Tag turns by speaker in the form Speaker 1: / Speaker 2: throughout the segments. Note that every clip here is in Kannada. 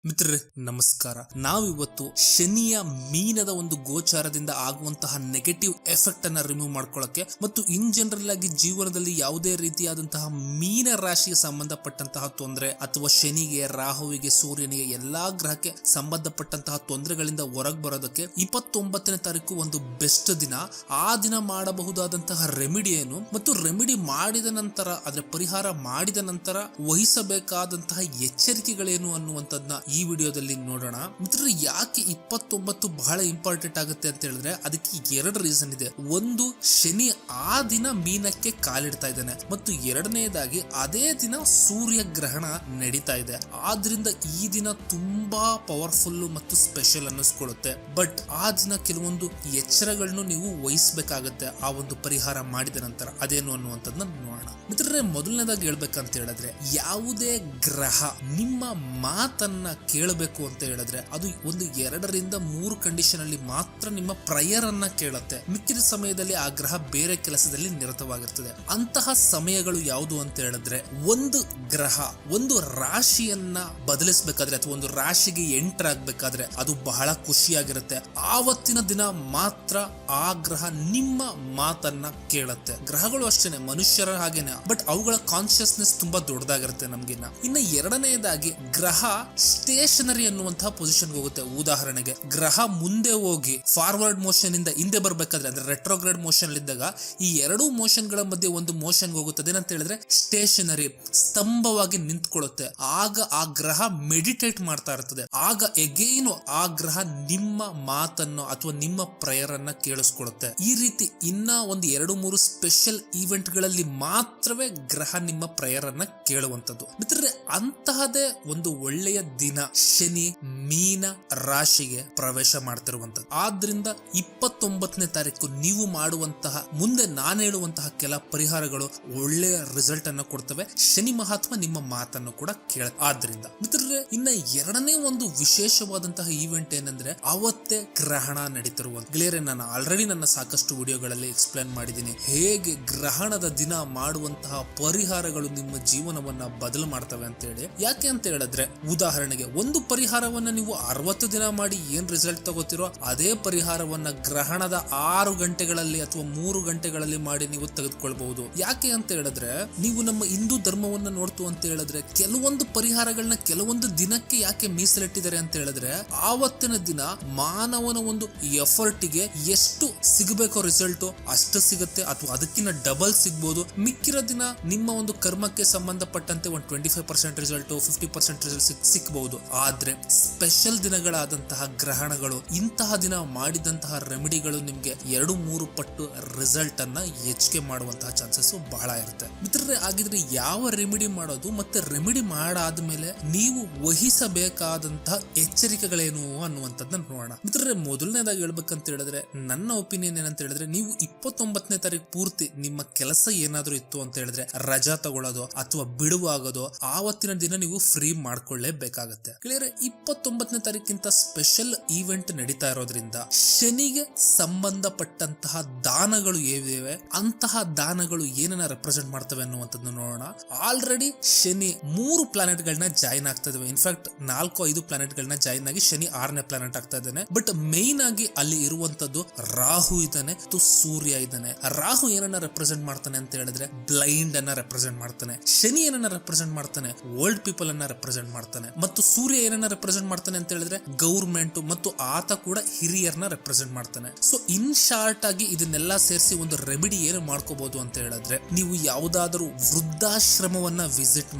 Speaker 1: ಮಿತ್ರರೇ ನಮಸ್ಕಾರ. ನಾವಿವತ್ತು ಶನಿಯ ಮೀನದ ಒಂದು ಗೋಚಾರದಿಂದ ಆಗುವಂತಹ ನೆಗೆಟಿವ್ ಎಫೆಕ್ಟ್ ಅನ್ನ ರಿಮೂವ್ ಮಾಡ್ಕೊಳ್ಳಕ್ಕೆ ಮತ್ತು ಇನ್ ಜನರಲ್ ಆಗಿ ಜೀವನದಲ್ಲಿ ಯಾವುದೇ ರೀತಿಯಾದಂತಹ ಮೀನ ರಾಶಿಗೆ ಸಂಬಂಧಪಟ್ಟಂತಹ ತೊಂದರೆ ಅಥವಾ ಶನಿಗೆ, ರಾಹುವಿಗೆ, ಸೂರ್ಯನಿಗೆ ಎಲ್ಲಾ ಗ್ರಹಕ್ಕೆ ಸಂಬಂಧಪಟ್ಟಂತಹ ತೊಂದರೆಗಳಿಂದ ಹೊರಗೆ ಬರೋದಕ್ಕೆ 29ನೇ ತಾರೀಕು ಒಂದು ಬೆಸ್ಟ್ ದಿನ. ಆ ದಿನ ಮಾಡಬಹುದಾದಂತಹ ರೆಮಿಡಿ ಏನು ಮತ್ತು ರೆಮಿಡಿ ಮಾಡಿದ ನಂತರ ಅದರ ಪರಿಹಾರ ಮಾಡಿದ ನಂತರ ವಹಿಸಬೇಕಾದಂತಹ ಎಚ್ಚರಿಕೆಗಳೇನು ಅನ್ನುವಂಥದ್ದನ್ನ ಈ ವಿಡಿಯೋದಲ್ಲಿ ನೋಡೋಣ. ಮಿತ್ರರೇ, ಯಾಕೆ 29 ಬಹಳ ಇಂಪಾರ್ಟೆಂಟ್ ಆಗುತ್ತೆ ಅಂತ ಹೇಳಿದ್ರೆ ಅದಕ್ಕೆ 2 ರೀಸನ್ ಇದೆ. ಒಂದು, ಶನಿ ಆ ದಿನ ಮೀನಕ್ಕೆ ಕಾಲಿಡ್ತಾ ಇದ್ದಾನೆ ಮತ್ತು ಎರಡನೇದಾಗಿ ಅದೇ ದಿನ ಸೂರ್ಯ ಗ್ರಹಣ ನಡೀತಾ ಇದೆ. ಆದ್ರಿಂದ ಈ ದಿನ ತುಂಬಾ ಪವರ್ಫುಲ್ ಮತ್ತು ಸ್ಪೆಷಲ್ ಅನ್ನಿಸ್ಕೊಳ್ಳುತ್ತೆ. ಬಟ್ ಆ ದಿನ ಕೆಲವೊಂದು ಎಚ್ಚರಗಳನ್ನು ನೀವು ವಹಿಸಬೇಕಾಗತ್ತೆ ಆ ಒಂದು ಪರಿಹಾರ ಮಾಡಿದ ನಂತರ. ಅದೇನು ಅನ್ನುವಂಥದ್ದನ್ನ ನೋಡೋಣ. ಮಿತ್ರರೇ, ಮೊದಲನೇದಾಗಿ ಹೇಳ್ಬೇಕಂತ ಹೇಳಿದ್ರೆ ಯಾವುದೇ ಗ್ರಹ ನಿಮ್ಮ ಮಾತನ್ನ ಕೇಳಬೇಕು ಅಂತ ಹೇಳಿದ್ರೆ ಅದು ಒಂದು 2 ರಿಂದ 3 ಕಂಡೀಷನ್ ಅಲ್ಲಿ ಮಾತ್ರ ನಿಮ್ಮ ಪ್ರಯರ್ ಅನ್ನ ಕೇಳುತ್ತೆ. ಮಿಕ್ಕಿದ ಸಮಯದಲ್ಲಿ ಆ ಗ್ರಹ ಬೇರೆ ಕೆಲಸದಲ್ಲಿ ನಿರತವಾಗಿರ್ತದೆ. ಅಂತಹ ಸಮಯಗಳು ಯಾವುದು ಅಂತ ಹೇಳಿದ್ರೆ, ಒಂದು ಗ್ರಹ ಒಂದು ರಾಶಿಯನ್ನ ಬದಲಿಸಬೇಕಾದ್ರೆ ಅಥವಾ ಒಂದು ರಾಶಿಗೆ ಎಂಟರ್ ಆಗ್ಬೇಕಾದ್ರೆ ಅದು ಬಹಳ ಖುಷಿಯಾಗಿರುತ್ತೆ. ಆವತ್ತಿನ ದಿನ ಮಾತ್ರ ಆ ಗ್ರಹ ನಿಮ್ಮ ಮಾತನ್ನ ಕೇಳುತ್ತೆ. ಗ್ರಹಗಳು ಅಷ್ಟೇನೆ, ಮನುಷ್ಯರ ಹಾಗೇನೆ, ಬಟ್ ಅವುಗಳ ಕಾನ್ಶಿಯಸ್ನೆಸ್ ತುಂಬಾ ದೊಡ್ಡದಾಗಿರುತ್ತೆ ನಮ್ಗಿನ್ನ. ಇನ್ನ ಎರಡನೇದಾಗಿ ಗ್ರಹ ಸ್ಟೇಷನರಿ ಅನ್ನುವಂತಹ ಪೊಸಿಷನ್ ಹೋಗುತ್ತೆ. ಉದಾಹರಣೆಗೆ ಗ್ರಹ ಮುಂದೆ ಹೋಗಿ ಫಾರ್ವರ್ಡ್ ಮೋಷನ್ ಇಂದ ಹಿಂದೆ ಬರ್ಬೇಕಾದ್ರೆ ಅಂದ್ರೆ ರೆಟ್ರೋಗ್ರೇಡ್ ಮೋಷನ್ ಇದ್ದಾಗ ಈ 2 ಮೋಷನ್ ಗಳ ಮಧ್ಯೆ ಒಂದು ಮೋಷನ್ ಹೋಗುತ್ತದೆ ಅಂತ ಹೇಳಿದ್ರೆ ಸ್ಟೇಷನರಿ, ಸ್ತಂಭವಾಗಿ ನಿಂತ್ಕೊಳ್ಳುತ್ತೆ. ಆಗ ಆ ಗ್ರಹ ಮೆಡಿಟೇಟ್ ಮಾಡ್ತಾ ಇರ್ತದೆ. ಆಗ ಎಗೈನ್ ಆ ಗ್ರಹ ನಿಮ್ಮ ಮಾತನ್ನು ಅಥವಾ ನಿಮ್ಮ ಪ್ರೇಯರ್ ಅನ್ನ ಕೇಳಿಸ್ಕೊಳ್ಳುತ್ತೆ. ಈ ರೀತಿ ಇನ್ನ ಒಂದು 2-3 ಸ್ಪೆಷಲ್ ಈವೆಂಟ್ ಗಳಲ್ಲಿ ಮಾತ್ರವೇ ಗ್ರಹ ನಿಮ್ಮ ಪ್ರೇಯರ್ ಅನ್ನ ಕೇಳುವಂತದ್ದು. ಮಿತ್ರರೇ, ಅಂತಹದೇ ಒಂದು ಒಳ್ಳೆಯ ದಿನ ಶನಿ ಮೀನ ರಾಶಿಗೆ ಪ್ರವೇಶ ಮಾಡ್ತಿರುವಂತದ್ದು. ಆದ್ರಿಂದ 29ನೇ ತಾರೀಕು ನೀವು ಮಾಡುವಂತಹ ಮುಂದೆ ನಾನು ಹೇಳುವಂತಹ ಕೆಲ ಪರಿಹಾರಗಳು ಒಳ್ಳೆಯ ರಿಸಲ್ಟ್ ಅನ್ನು ಕೊಡ್ತವೆ. ಶನಿ ಮಹಾತ್ಮ ನಿಮ್ಮ ಮಾತನ್ನು ಕೂಡ ಕೇಳ. ಆದ್ರಿಂದ ಮಿತ್ರರೇ, ಇನ್ನ ಎರಡನೇ ಒಂದು ವಿಶೇಷವಾದಂತಹ ಈವೆಂಟ್ ಏನಂದ್ರೆ ಅವತ್ತೇ ಗ್ರಹಣ ನಡೀತಿರುವಂತ. ಗೆಳೆಯರೇ, ನಾನು ಆಲ್ರೆಡಿ ನನ್ನ ಸಾಕಷ್ಟು ವಿಡಿಯೋಗಳಲ್ಲಿ ಎಕ್ಸ್ಪ್ಲೇನ್ ಮಾಡಿದ್ದೀನಿ ಹೇಗೆ ಗ್ರಹಣದ ದಿನ ಮಾಡುವಂತಹ ಪರಿಹಾರಗಳು ನಿಮ್ಮ ಜೀವನವನ್ನ ಬದಲು ಮಾಡ್ತವೆ ಅಂತ ಹೇಳಿ. ಯಾಕೆ ಅಂತ ಹೇಳಿದ್ರೆ, ಉದಾಹರಣೆಗೆ ಒಂದು ಪರಿಹಾರವನ್ನ ನೀವು 60 ದಿನ ಮಾಡಿ ಏನ್ ರಿಸಲ್ಟ್ ತಗೋತಿರೋ ಅದೇ ಪರಿಹಾರವನ್ನ ಗ್ರಹಣದ 6 ಗಂಟೆಗಳಲ್ಲಿ ಅಥವಾ 3 ಗಂಟೆಗಳಲ್ಲಿ ಮಾಡಿ ನೀವು ತೆಗೆದುಕೊಳ್ಬಹುದು. ಯಾಕೆ ಅಂತ ಹೇಳಿದ್ರೆ, ನೀವು ನಮ್ಮ ಹಿಂದೂ ಧರ್ಮವನ್ನ ನೋಡ್ತು ಅಂತ ಹೇಳಿದ್ರೆ ಕೆಲವೊಂದು ಪರಿಹಾರಗಳನ್ನ ಕೆಲವೊಂದು ದಿನಕ್ಕೆ ಯಾಕೆ ಮೀಸಲಿಟ್ಟಿದ್ದಾರೆ ಅಂತ ಹೇಳಿದ್ರೆ ಆವತ್ತಿನ ದಿನ ಮಾನವನ ಒಂದು ಎಫರ್ಟ್ಗೆ ಎಷ್ಟು ಸಿಗಬೇಕೋ ರಿಸಲ್ಟ್ ಅಷ್ಟು ಸಿಗುತ್ತೆ ಅಥವಾ ಅದಕ್ಕಿಂತ ಡಬಲ್ ಸಿಗ್ಬೋದು. ಮಿಕ್ಕಿರೋ ದಿನ ನಿಮ್ಮ ಒಂದು ಕರ್ಮಕ್ಕೆ ಸಂಬಂಧಪಟ್ಟಂತೆ ಒಂದು 25% ರಿಸಲ್ಟ್, 50% ರಿಸಲ್ಟ್ ಸಿಕ್ಕಬಹುದು. ಆದ್ರೆ ಸ್ಪೆಷಲ್ ದಿನಗಳಾದಂತಹ ಗ್ರಹಣಗಳು, ಇಂತಹ ದಿನ ಮಾಡಿದಂತಹ ರೆಮಿಡಿಗಳು ನಿಮ್ಗೆ 2-3 ಪಟ್ಟು ರಿಸಲ್ಟ್ ಅನ್ನ ಹೆಚ್ಚಿಗೆ ಮಾಡುವಂತಹ ಚಾನ್ಸಸ್ ಬಹಳ ಇರುತ್ತೆ. ಮಿತ್ರರೇ, ಆಗಿದ್ರೆ ಯಾವ ರೆಮಿಡಿ ಮಾಡೋದು ಮತ್ತೆ ರೆಮಿಡಿ ಮಾಡಾದ್ಮೇಲೆ ನೀವು ವಹಿಸಬೇಕಾದಂತಹ ಎಚ್ಚರಿಕೆಗಳೇನು ಅನ್ನುವಂಥದ್ದನ್ನ ನೋಡೋಣ. ಮಿತ್ರರೇ, ಮೊದಲನೇದಾಗಿ ಹೇಳ್ಬೇಕಂತ ಹೇಳಿದ್ರೆ ನನ್ನ ಒಪಿನಿಯನ್ ಏನಂತ ಹೇಳಿದ್ರೆ, ನೀವು 29ನೇ ತಾರೀಕು ಪೂರ್ತಿ ನಿಮ್ಮ ಕೆಲಸ ಏನಾದ್ರೂ ಇತ್ತು ಅಂತ ಹೇಳಿದ್ರೆ ರಜಾ ತಗೊಳ್ಳೋದು ಅಥವಾ ಬಿಡುವಾಗೋದು ಆವತ್ತಿನ ದಿನ ನೀವು ಫ್ರೀ ಮಾಡ್ಕೊಳ್ಳೇಬೇಕಾಗತ್ತೆ. ಕ್ಲಿಯರ್? 29ನೇ ತಾರೀಕಿಂತ ಸ್ಪೆಷಲ್ ಈವೆಂಟ್ ನಡೀತಾ ಇರೋದ್ರಿಂದ ಶನಿಗೆ ಸಂಬಂಧಪಟ್ಟಂತಹ ದಾನಗಳು ಏವಿವೆ, ಅಂತಹ ದಾನಗಳು ಏನನ್ನ ರೆಪ್ರೆಸೆಂಟ್ ಮಾಡ್ತವೆ ಅನ್ನುವಂಥದ್ದು ನೋಡೋಣ. ಆಲ್ರೆಡಿ ಶನಿ 3 ಪ್ಲಾನೆಟ್ ಗಳನ್ನ ಜಾಯಿನ್ ಆಗ್ತಾ ಇದಾವೆ. ಇನ್ಫ್ಯಾಕ್ಟ್ 4-5 ಪ್ಲಾನೆಟ್ ಗಳನ್ನ ಜಾಯಿನ್ ಆಗಿ ಶನಿ 6ನೇ ಪ್ಲಾನೆಟ್ ಆಗ್ತಾ ಇದ್ದಾನೆ. ಬಟ್ ಮೇನ್ ಆಗಿ ಅಲ್ಲಿ ಇರುವಂತದ್ದು ರಾಹು ಇದ್ದಾನೆ ಮತ್ತು ಸೂರ್ಯ ಇದ್ದಾನೆ. ರಾಹು ಏನನ್ನ ರೆಪ್ರೆಸೆಂಟ್ ಮಾಡ್ತಾನೆ ಅಂತ ಹೇಳಿದ್ರೆ ಬ್ಲೈಂಡ್ ಅನ್ನ ರೆಪ್ರೆಸೆಂಟ್ ಮಾಡ್ತಾನೆ. ಶನಿ ಏನನ್ನ ರೆಪ್ರೆಸೆಂಟ್ ಮಾಡ್ತಾನೆ, ಓಲ್ಡ್ ಪೀಪಲ್ ಅನ್ನ ರೆಪ್ರೆಸೆಂಟ್ ಮಾಡ್ತಾನೆ. ಮತ್ತು ಸೂರ್ಯ ಏನನ್ನ ರೆಪ್ರೆಸೆಂಟ್ ಮಾಡ್ತಾನೆ ಅಂತ ಹೇಳಿದ್ರೆ ಗೌರ್ಮೆಂಟ್ ಮತ್ತು ಆತ ಕೂಡ ಹಿರಿಯರನ್ನ ರೆಪ್ರೆಸೆಂಟ್ ಮಾಡ್ತಾನೆ. ಸೊ ಇನ್ ಶಾರ್ಟ್ ಆಗಿ ಇದನ್ನೆಲ್ಲ ಸೇರಿಸಿ ಒಂದು ರೆಮಿಡಿ ಏನು ಮಾಡ್ಕೋಬಹುದು ಅಂತ ಹೇಳಿದ್ರೆ, ನೀವು ಯಾವುದಾದ್ರೂ ವೃದ್ಧಾಶ್ರಮವನ್ನ ವಿಸಿಟ್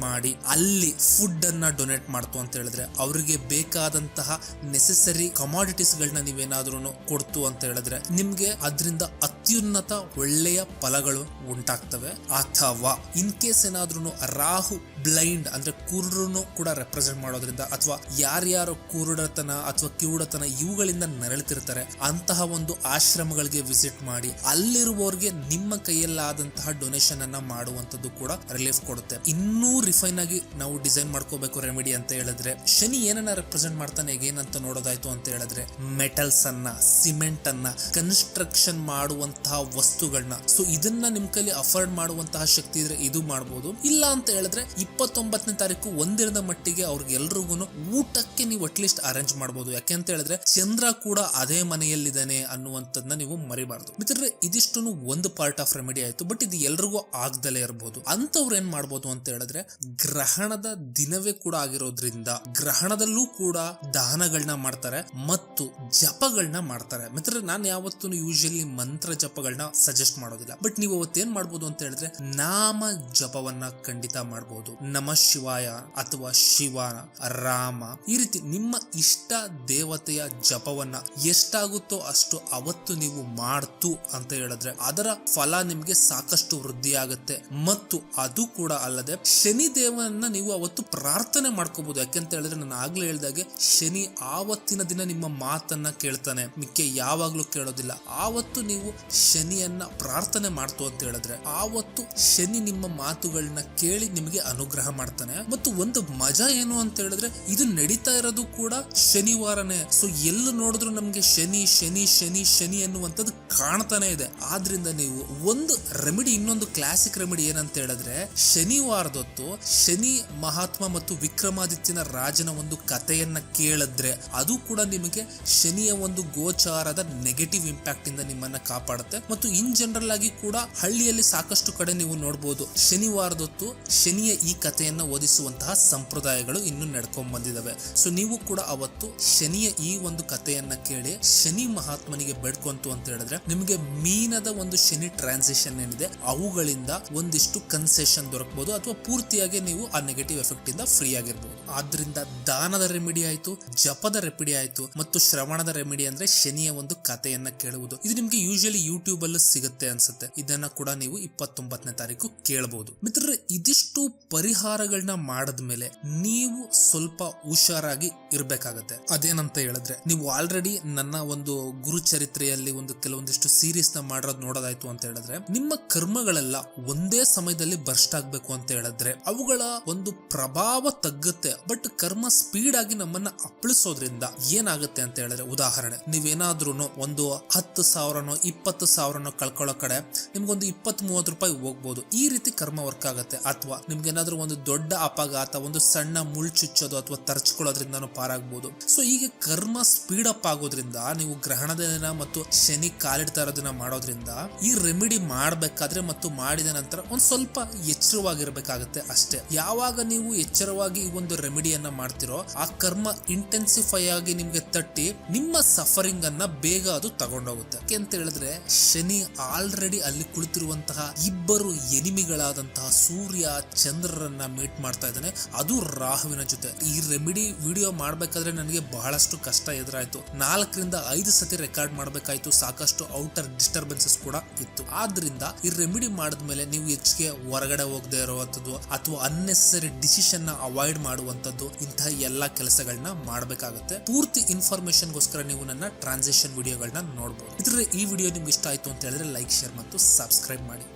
Speaker 1: ಮಾಡಿ ಅಲ್ಲಿ ಫುಡ್ ಅನ್ನ ಡೊನೇಟ್ ಮಾಡ್ತು ಅಂತ ಹೇಳಿದ್ರೆ ಅವರಿಗೆ ಬೇಕಾದಂತಹ ನೆಸೆಸರಿ ಕಮಾಡಿಟೀಸ್ ಗಳನ್ನ ನೀವೇನಾದ್ರೂ ಕೊಡ್ತು ಅಂತ ಹೇಳಿದ್ರೆ ನಿಮ್ಗೆ ಅದರಿಂದ ಅತ್ಯುನ್ನತ ಒಳ್ಳೆಯ ಫಲಗಳು ಉಂಟಾಗ್ತವೆ. ಅಥವಾ ಇನ್ ಕೇಸ್ ಏನಾದ್ರೂ ರಾಹು ಬ್ಲೈಂಡ್ ಅಂದ್ರೆ ಕುರುಡರನ್ನು ಕೂಡ ರೆಪ್ರೆಸೆಂಟ್ ಮಾಡೋದ್ರಿಂದ ಅಥವಾ ಯಾರ್ಯಾರು ಕುರುಡತನ ಅಥವಾ ಕಿವುಡತನ ಇವುಗಳಿಂದ ನರಳುತ್ತಿರ್ತಾರೆ ಅಂತಹ ಒಂದು ಆಶ್ರಮಗಳಿಗೆ ವಿಸಿಟ್ ಮಾಡಿ ಅಲ್ಲಿರುವವರಿಗೆ ನಿಮ್ಮ ಕೈಯಲ್ಲಾದಂತಹ ಡೊನೇಷನ್ ಅನ್ನ ಮಾಡುವಂತದ್ದು ಕೂಡ ರಿಲೀಫ್ ಕೊಡುತ್ತೆ. ಇನ್ನೂ ರಿಫೈನ್ ಆಗಿ ನಾವು ಡಿಸೈನ್ ಮಾಡ್ಕೋಬೇಕು ರೆಮಿಡಿ ಅಂತ ಹೇಳಿದ್ರೆ, ಶನಿ ಏನನ್ನ ರೆಪ್ರೆಸೆಂಟ್ ಮಾಡ್ತಾನೆ ಏನಂತ ನೋಡೋದಾಯ್ತು ಅಂತ ಹೇಳಿದ್ರೆ ಮೆಟಲ್ಸ್ ಅನ್ನ, ಸಿಮೆಂಟ್ ಅನ್ನ, ಕನ್ಸ್ಟ್ರಕ್ಷನ್ ಮಾಡುವಂತಹ ವಸ್ತುಗಳನ್ನ. ಸೊ ಇದನ್ನ ನಿಮ್ ಕೈಲಿ ಅಫೋರ್ಡ್ ಮಾಡುವಂತಹ ಶಕ್ತಿ ಇದ್ರೆ ಇದು ಮಾಡಬಹುದು. ಇಲ್ಲ ಅಂತ ಹೇಳಿದ್ರೆ 29ನೇ ತಾರೀಕು ಒಂದಿನದ ಮಟ್ಟಿಗೆ ಅವ್ರಿಗೆಲ್ರಿಗೂ ಹಾಗೂ ಊಟಕ್ಕೆ ನೀವು ಅಟ್ಲೀಸ್ಟ್ ಅರೇಂಜ್ ಮಾಡಬಹುದು. ಯಾಕೆ ಅಂತ ಹೇಳಿದ್ರೆ ಚಂದ್ರ ಕೂಡ ಅದೇ ಮನೆಯಲ್ಲಿದ್ದಾನೆ ಅನ್ನುವಂಥದ್ದನ್ನ ನೀವು ಮರಿಬಾರ್ದು. ಮಿತ್ರರೇ, ಇದಿಷ್ಟು ಒಂದು ಪಾರ್ಟ್ ಆಫ್ ರೆಮಿಡಿ ಆಯ್ತು. ಬಟ್ ಇದು ಎಲ್ರಿಗೂ ಆಗ್ದಲೇ ಇರಬಹುದು. ಅಂತವ್ರು ಏನ್ ಮಾಡ್ಬೋದು ಅಂತ ಹೇಳಿದ್ರೆ, ಗ್ರಹಣದ ದಿನವೇ ಕೂಡ ಆಗಿರೋದ್ರಿಂದ ಗ್ರಹಣದಲ್ಲೂ ಕೂಡ ದಾನಗಳನ್ನ ಮಾಡ್ತಾರೆ ಮತ್ತು ಜಪಗಳನ್ನ ಮಾಡ್ತಾರೆ. ಮಿತ್ರರೇ, ನಾನು ಯಾವತ್ತೂ ಯೂಶಲಿ ಮಂತ್ರ ಜಪಗಳನ್ನ ಸಜೆಸ್ಟ್ ಮಾಡೋದಿಲ್ಲ. ಬಟ್ ನೀವು ಅವತ್ತೇನ್ ಮಾಡ್ಬೋದು ಅಂತ ಹೇಳಿದ್ರೆ, ನಾಮ ಜಪವನ್ನ ಖಂಡಿತ ಮಾಡಬಹುದು. ನಮ ಶಿವಾಯ ಅಥವಾ ಶಿವನ, ರಾಮ, ಈ ರೀತಿ ನಿಮ್ಮ ಇಷ್ಟ ದೇವತೆಯ ಜಪವನ್ನ ಎಷ್ಟಾಗುತ್ತೋ ಅಷ್ಟು ಅವತ್ತು ನೀವು ಮಾಡ್ತು ಅಂತ ಹೇಳಿದ್ರೆ ಅದರ ಫಲ ನಿಮ್ಗೆ ಸಾಕಷ್ಟು ವೃದ್ಧಿ ಆಗುತ್ತೆ. ಮತ್ತು ಅದು ಕೂಡ ಅಲ್ಲದೆ ಶನಿ ದೇವನನ್ನ ನೀವು ಅವತ್ತು ಪ್ರಾರ್ಥನೆ ಮಾಡ್ಕೋಬಹುದು. ಯಾಕೆಂತ ಹೇಳಿದ್ರೆ ನಾನು ಆಗ್ಲೇ ಹೇಳ್ದಾಗೆ ಶನಿ ಆವತ್ತಿನ ದಿನ ನಿಮ್ಮ ಮಾತನ್ನ ಕೇಳ್ತಾನೆ, ಮಿಕ್ಕೆ ಯಾವಾಗ್ಲೂ ಕೇಳೋದಿಲ್ಲ. ಆವತ್ತು ನೀವು ಶನಿಯನ್ನ ಪ್ರಾರ್ಥನೆ ಮಾಡ್ತು ಅಂತ ಹೇಳಿದ್ರೆ ಆವತ್ತು ಶನಿ ನಿಮ್ಮ ಮಾತುಗಳನ್ನ ಕೇಳಿ ನಿಮಗೆ ಅನುಗ್ರಹ ಮಾಡ್ತಾನೆ. ಮತ್ತು ಒಂದು ಮಜಾ ಏನು ಅಂತ ಹೇಳಿದ್ರೆ, ಇದು ನಡೀತಾ ಇರೋದು ಕೂಡ ಶನಿವಾರನೇ. ಸೊ ಎಲ್ಲಿ ನೋಡಿದ್ರು ನಮ್ಗೆ ಶನಿ ಶನಿ ಶನಿ ಶನಿ ಅನ್ನುವಂಥದ್ದು ಕಾಣ್ತಾನೆ ಇದೆ. ಆದ್ರಿಂದ ನೀವು ಒಂದು ರೆಮಿಡಿ, ಇನ್ನೊಂದು ಕ್ಲಾಸಿಕ್ ರೆಮಿಡಿ ಏನಂತ ಹೇಳಿದ್ರೆ, ಶನಿವಾರದೊತ್ತು ಶನಿ ಮಹಾತ್ಮ ಮತ್ತು ವಿಕ್ರಮಾದಿತ್ಯನ ರಾಜನ ಒಂದು ಕಥೆಯನ್ನ ಕೇಳಿದ್ರೆ ಅದು ಕೂಡ ನಿಮಗೆ ಶನಿಯ ಒಂದು ಗೋಚಾರದ ನೆಗೆಟಿವ್ ಇಂಪ್ಯಾಕ್ಟ್ ಇಂದ ನಿಮ್ಮನ್ನ ಕಾಪಾಡುತ್ತೆ. ಮತ್ತು ಇನ್ ಜನರಲ್ ಆಗಿ ಕೂಡ ಹಳ್ಳಿಯಲ್ಲಿ ಸಾಕಷ್ಟು ಕಡೆ ನೀವು ನೋಡಬಹುದು, ಶನಿವಾರದೊತ್ತು ಶನಿಯ ಈ ಕಥೆಯನ್ನ ಓದಿಸುವಂತಹ ಸಂಪ್ರದಾಯಗಳು ಇನ್ನು ನಡ್ಕೊಂಡ್ ಬಂದಿದ್ದಾವೆ. ಸೊ ನೀವು ಕೂಡ ಅವತ್ತು ಶನಿಯ ಈ ಒಂದು ಕಥೆಯನ್ನ ಕೇಳಿ ಶನಿ ಮಹಾತ್ಮನಿಗೆ ಬೇಡ್ಕೊಂತು ಅಂತ ಹೇಳಿದ್ರೆ ನಿಮಗೆ ಮೀನದ ಒಂದು ಶನಿ ಟ್ರಾನ್ಸಿಷನ್ ಏನಿದೆ ಅವುಗಳಿಂದ ಒಂದಿಷ್ಟು ಕನ್ಸೆಷನ್ ದೊರಕಬಹುದು, ಅಥವಾ ಪೂರ್ತಿಯಾಗಿ ನೀವು ಆ ನೆಗೆಟಿವ್ ಎಫೆಕ್ಟ್ ಇಂದ ಫ್ರೀ ಆಗಿರ್ಬೋದು. ಆದ್ರಿಂದ ದಾನದ ರೆಮಿಡಿ ಆಯ್ತು, ಜಪದ ರೆಮಿಡಿ ಆಯ್ತು, ಮತ್ತು ಶ್ರವಣದ ರೆಮಿಡಿ ಅಂದ್ರೆ ಶನಿಯ ಒಂದು ಕಥೆಯನ್ನ ಕೇಳುವುದು. ಇದು ನಿಮ್ಗೆ ಯೂಶಲಿ ಯೂಟ್ಯೂಬ್ ಅಲ್ಲಿ ಸಿಗುತ್ತೆ ಅನ್ಸುತ್ತೆ. ಇದನ್ನ ಕೂಡ ನೀವು 29ನೇ ತಾರೀಕು ಕೇಳಬಹುದು. ಮಿತ್ರರೇ, ಇದಿಷ್ಟು ಪರಿಹಾರಗಳನ್ನ ಮಾಡದ್ಮೇಲೆ ನೀವು ಸ್ವಲ್ಪ ಹುಷಾರಾಗಿ ಇರ್ಬೇಕಾಗತ್ತೆ. ಅದೇನಂತ ಹೇಳಿದ್ರೆ, ನೀವು ಆಲ್ರೆಡಿ ನನ್ನ ಒಂದು ಗುರುಚರಿತ್ರೆಯಲ್ಲಿ ಒಂದು ಕೆಲವೊಂದಿಷ್ಟು ಸೀರೀಸ್ ನ ಮಾಡೋದ್ ನೋಡೋದಾಯ್ತು ಅಂತ ಹೇಳಿದ್ರೆ, ನಿಮ್ಮ ಕರ್ಮಗಳೆಲ್ಲ ಒಂದೇ ಸಮಯದಲ್ಲಿ ಬರ್ಸ್ಟ್ ಆಗ್ಬೇಕು ಅಂತ ಹೇಳಿದ್ರೆ ಅವುಗಳ ಒಂದು ಪ್ರಭಾವ ತಗ್ಗುತ್ತೆ. ಬಟ್ ಕರ್ಮ ಸ್ಪೀಡ್ ಆಗಿ ನಮ್ಮನ್ನ ಅಪ್ಪಳಿಸೋದ್ರಿಂದ ಏನಾಗುತ್ತೆ ಅಂತ ಹೇಳಿದ್ರೆ, ಉದಾಹರಣೆ ನೀವೇನಾದ್ರೂ ಒಂದು 10,000 20,000 ಕಳ್ಕೊಳ್ಳೋ ಕಡೆ ನಿಮ್ಗೊಂದು 20-30 ರೂಪಾಯಿ ಹೋಗ್ಬೋದು. ಈ ರೀತಿ ಕರ್ಮ ವರ್ಕ್ ಆಗುತ್ತೆ. ಅಥವಾ ನಿಮ್ಗೇನಾದ್ರೂ ಒಂದು ದೊಡ್ಡ ಅಪಘಾತ, ಒಂದು ಸಣ್ಣ ಮುಳ್ಳು ಚುಚ್ಚೋದು ಅಥವಾ ತರ್ಚ್ಕೊಳ್ಳೋದ್ರಿಂದಾನು ಪಾರಾಗ್ಬೋದು. ಸೊ ಈಗ ಕರ್ಮ ಸ್ಪೀಡ್ ಅಪ್ ಆಗೋದ್ರಿಂದ ನೀವು ಗ್ರಹಣದ ದಿನ ಮತ್ತು ಶನಿ ಕಾಲಿಡ್ತಾ ಇರೋದನ್ನ ಮಾಡೋದ್ರಿಂದ ಈ ರೆಮಿಡಿ ಮಾಡಬೇಕಾದ್ರೆ ಮತ್ತು ಮಾಡಿದ ನಂತರ ಒಂದ್ ಸ್ವಲ್ಪ ಎಚ್ಚರವಾಗಿರ್ಬೇಕಾಗತ್ತೆ ಅಷ್ಟೇ. ಯಾವಾಗ ನೀವು ಎಚ್ಚರವಾಗಿ ಈ ಒಂದು ರೆಮಿಡಿಯನ್ನ ಮಾಡ್ತಿರೋ ಆ ಕರ್ಮ ಇಂಟೆನ್ಸಿಫೈ ಆಗಿ ನಿಮ್ಗೆ ತಟ್ಟಿ ನಿಮ್ಮ ಸಫರಿಂಗ್ ಅನ್ನ ಬೇಗ ಅದು ತಗೊಂಡೋಗುತ್ತೆ. ಯಾಕೆ ಅಂತ ಹೇಳಿದ್ರೆ, ಶನಿ ಆಲ್ರೆಡಿ ಅಲ್ಲಿ ಕುಳಿತಿರುವಂತಹ ಇಬ್ಬರು ಎನಿಮಿಗಳಾದಂತಹ ಸೂರ್ಯ ಚಂದ್ರರನ್ನ ಮೀಟ್ ಮಾಡ್ತಾ ಇದ್ದಾನೆ, ಅದು ರಾಹುವಿನ ಜೊತೆ. ಈ ರೆಮಿಡಿ ವಿಡಿಯೋ ಮಾಡ್ಬೇಕಾದ್ರೆ ನನಗೆ ಬಹಳಷ್ಟು ಕಷ್ಟ ಎದುರಾಯ್ತು. 4-5 ಸತಿ ರೆಕಾರ್ಡ್ ಮಾಡ್ಬೇಕಾಯ್ತು. ಸಾಕಷ್ಟು ಔಟರ್ ಡಿಸ್ಟರ್ಬೆನ್ಸಸ್ ಕೂಡ ಇತ್ತು. ಆದ್ರಿಂದ ಈ ರೆಮಿಡಿ ಮಾಡಿದ್ಮೇಲೆ ನೀವು ಹೆಚ್ಚಿಗೆ ಹೊರಗಡೆ ಹೋಗದೆ ಇರುವಂತದ್ದು ಅಥವಾ ಅನ್ನೆಸರಿ ಡಿಸಿಷನ್ ನ ಅವಾಯ್ಡ್ ಮಾಡುವಂತದ್ದು, ಇಂತಹ ಎಲ್ಲಾ ಕೆಲಸಗಳನ್ನ ಮಾಡಬೇಕಾಗುತ್ತೆ. ಪೂರ್ತಿ ಇನ್ಫಾರ್ಮೇಶನ್ ಗೋಸ್ಕರ ನೀವು ನನ್ನ ಟ್ರಾನ್ಸಿಷನ್ ವಿಡಿಯೋಗಳನ್ನ ನೋಡಬಹುದು. ಇದ್ರೆ ಈ ವಿಡಿಯೋ ನಿಮ್ಗೆ ಇಷ್ಟ ಆಯ್ತು ಅಂತ ಹೇಳಿದ್ರೆ ಲೈಕ್, ಶೇರ್ ಮತ್ತು ಸಬ್ಸ್ಕ್ರೈಬ್ ಮಾಡಿ.